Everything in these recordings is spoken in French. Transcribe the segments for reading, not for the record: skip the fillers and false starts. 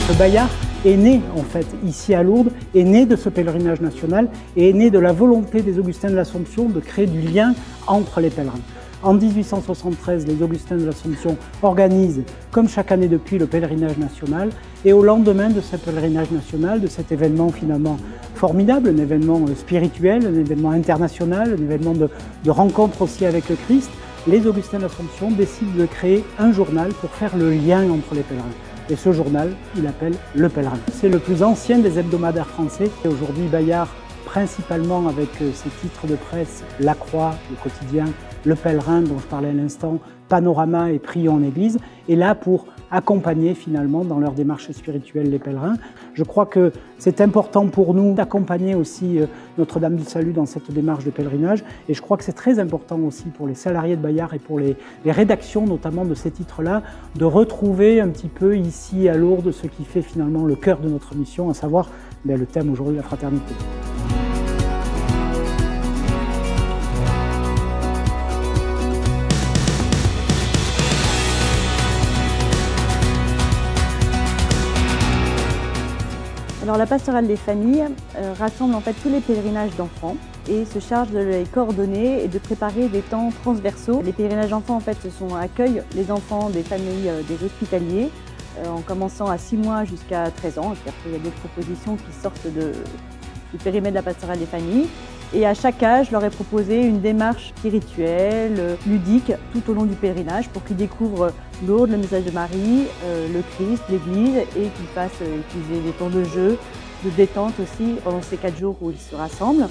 Ce Bayard est né en fait ici à Lourdes, est né de ce pèlerinage national et est né de la volonté des Augustins de l'Assomption de créer du lien entre les pèlerins. En 1873, les Augustins de l'Assomption organisent, comme chaque année depuis, le pèlerinage national. Et au lendemain de ce pèlerinage national, de cet événement finalement formidable, un événement spirituel, un événement international, un événement de rencontre aussi avec le Christ, les Augustins de l'Assomption décident de créer un journal pour faire le lien entre les pèlerins. Et ce journal, il appelle Le Pèlerin. C'est le plus ancien des hebdomadaires français. Et aujourd'hui, Bayard, principalement avec ses titres de presse, La Croix, le quotidien, Le Pèlerin, dont je parlais à l'instant, Panorama et Prions en Église, est là pour accompagner finalement dans leur démarche spirituelle les pèlerins. Je crois que c'est important pour nous d'accompagner aussi Notre-Dame du Salut dans cette démarche de pèlerinage, et je crois que c'est très important aussi pour les salariés de Bayard et pour les rédactions notamment de ces titres-là, de retrouver un petit peu ici à Lourdes ce qui fait finalement le cœur de notre mission, à savoir le thème aujourd'hui, la fraternité. Alors, la pastorale des familles rassemble en fait tous les pèlerinages d'enfants et se charge de les coordonner et de préparer des temps transversaux. Les pèlerinages d'enfants en fait accueillent les enfants des familles des hospitaliers en commençant à 6 mois jusqu'à 13 ans. Et puis après, il y a d'autres propositions qui sortent du périmètre de la pastorale des familles. Et à chaque âge, leur est proposée une démarche spirituelle, ludique, tout au long du pèlerinage pour qu'ils découvrent Lourdes, le message de Marie, le Christ, l'Église et qu'ils aient des temps de jeu, de détente aussi pendant ces 4 jours où ils se rassemblent.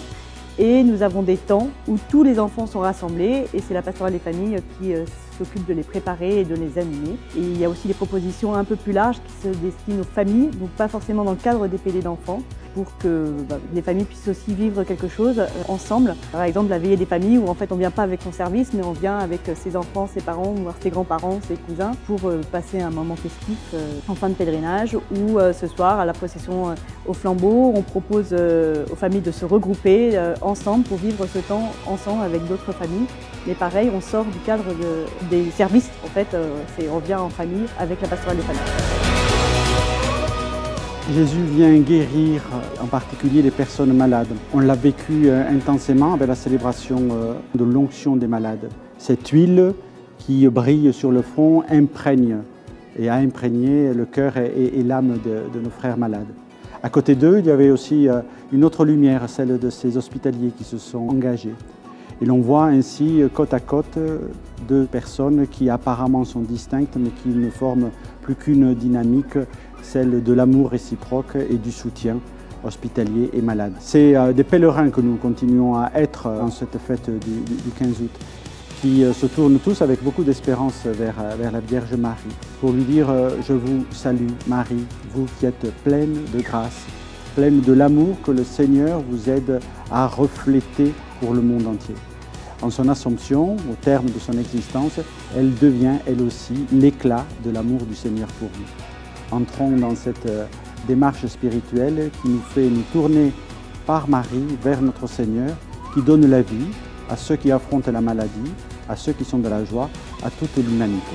Et nous avons des temps où tous les enfants sont rassemblés et c'est la pastorale des familles qui s'occupe de les préparer et de les animer. Et il y a aussi des propositions un peu plus larges qui se destinent aux familles, donc pas forcément dans le cadre des PD d'enfants, pour que les familles puissent aussi vivre quelque chose ensemble. Par exemple, la veillée des familles où en fait on ne vient pas avec son service, mais on vient avec ses enfants, ses parents, voire ses grands-parents, ses cousins, pour passer un moment festif en fin de pèlerinage. Ou ce soir, à la procession au flambeau, on propose aux familles de se regrouper ensemble pour vivre ce temps ensemble avec d'autres familles. Mais pareil, on sort du cadre des services, en fait, on vient en famille avec la pastorale des familles. Jésus vient guérir en particulier les personnes malades. On l'a vécu intensément avec la célébration de l'onction des malades. Cette huile qui brille sur le front imprègne et a imprégné le cœur et l'âme de nos frères malades. À côté d'eux, il y avait aussi une autre lumière, celle de ces hospitaliers qui se sont engagés. Et l'on voit ainsi côte à côte 2 personnes qui apparemment sont distinctes mais qui ne forment plus qu'une dynamique, celle de l'amour réciproque et du soutien hospitalier et malade. C'est des pèlerins que nous continuons à être en cette fête du 15 août, qui se tournent tous avec beaucoup d'espérance vers la Vierge Marie, pour lui dire « Je vous salue Marie, vous qui êtes pleine de grâce, pleine de l'amour que le Seigneur vous aide à refléter pour le monde entier ». En son Assomption, au terme de son existence, elle devient elle aussi l'éclat de l'amour du Seigneur pour nous. Entrons dans cette démarche spirituelle qui nous fait nous tourner par Marie vers notre Seigneur, qui donne la vie à ceux qui affrontent la maladie, à ceux qui sont de la joie, à toute l'humanité.